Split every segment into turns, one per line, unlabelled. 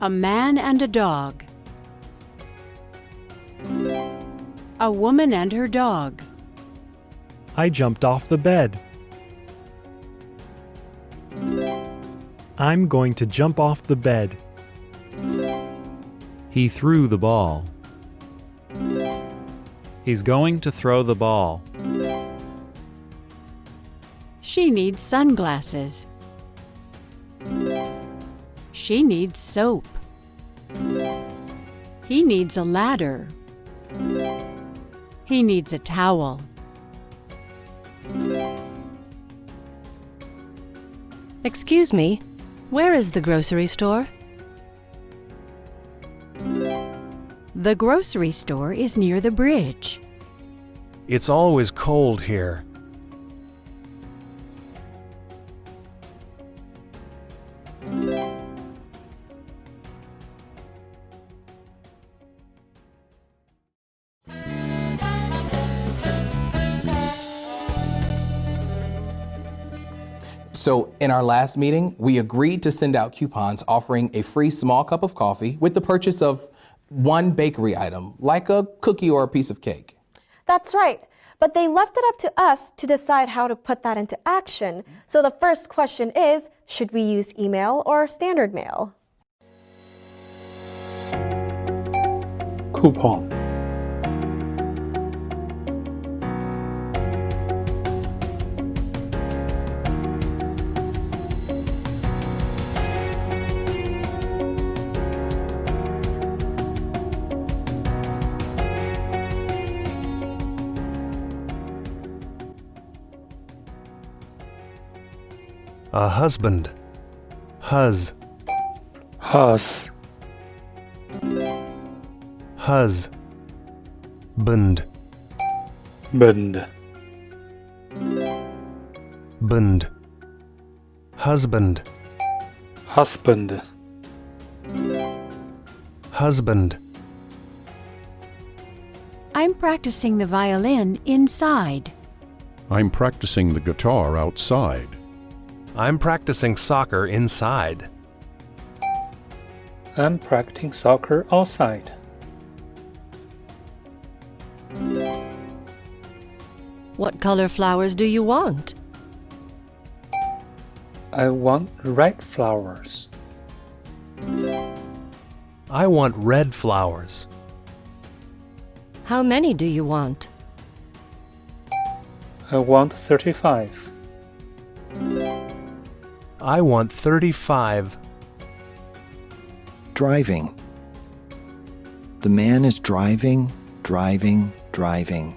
A man and a dog. A woman and her dog.
I jumped off the bed. I'm going to jump off the bed.
He threw the ball. He's going to throw the ball.
She needs sunglasses. She needs soap. He needs a ladder. He needs a towel.
Excuse me, where is the grocery store?
The grocery store is near the bridge.
It's always cold here.
So in our last meeting, we agreed to send out coupons offering a free small cup of coffee with the purchase of one bakery item, like a cookie or a piece of cake.
That's right. But they left it up to us to decide how to put that into action. So the first question is, should we use email or standard mail?
Coupon.
A husband. Huz.
Hus.
Huz. Bund.
Bund.
Bund. Husband.
Husband.
Husband.
I'm practicing the violin inside.
I'm practicing the guitar outside.
I'm practicing soccer inside.
I'm practicing soccer outside.
What color flowers do you want?
I want red flowers.
I want red flowers.
How many do you want?
I want 35.
I want 35.
Driving. The man is driving, driving, driving.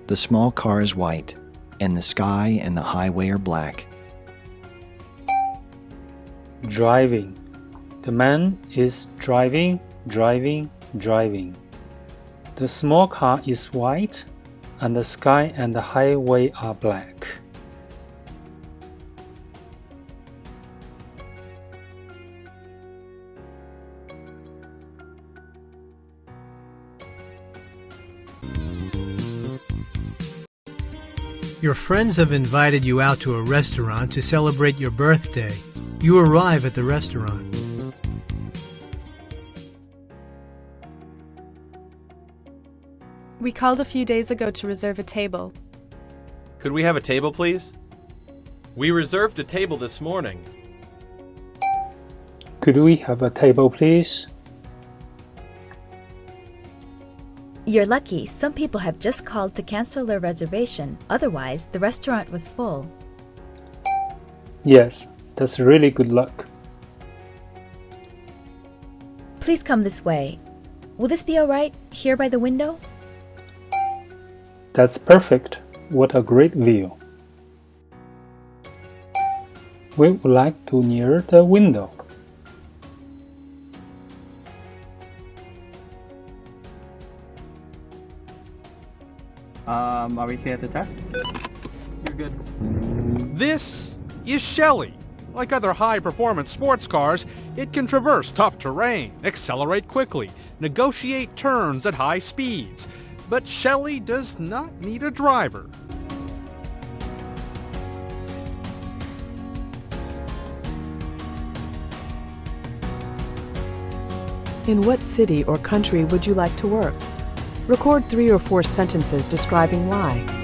The small car is white, and the sky and the highway are black.
Driving. The man is driving, driving, driving. The small car is white, and the sky and the highway are black.
Your friends have invited you out to a restaurant to celebrate your birthday. You arrive at the restaurant.
We called a few days ago to reserve a table.
Could we have a table, please? We reserved a table this morning.
Could we have a table, please?
You're lucky. Some people have just called to cancel their reservation. Otherwise, the restaurant was full.
Yes, that's really good luck.
Please come this way. Will this be all right, here by the window?
That's perfect. What a great view. We would like to near the window.
Are we clear to test? You're good.
This is Shelley. Like other high-performance sports cars, it can traverse tough terrain, accelerate quickly, negotiate turns at high speeds. But Shelley does not need a driver.
In what city or country would you like to work? Record 3 or 4 sentences describing why.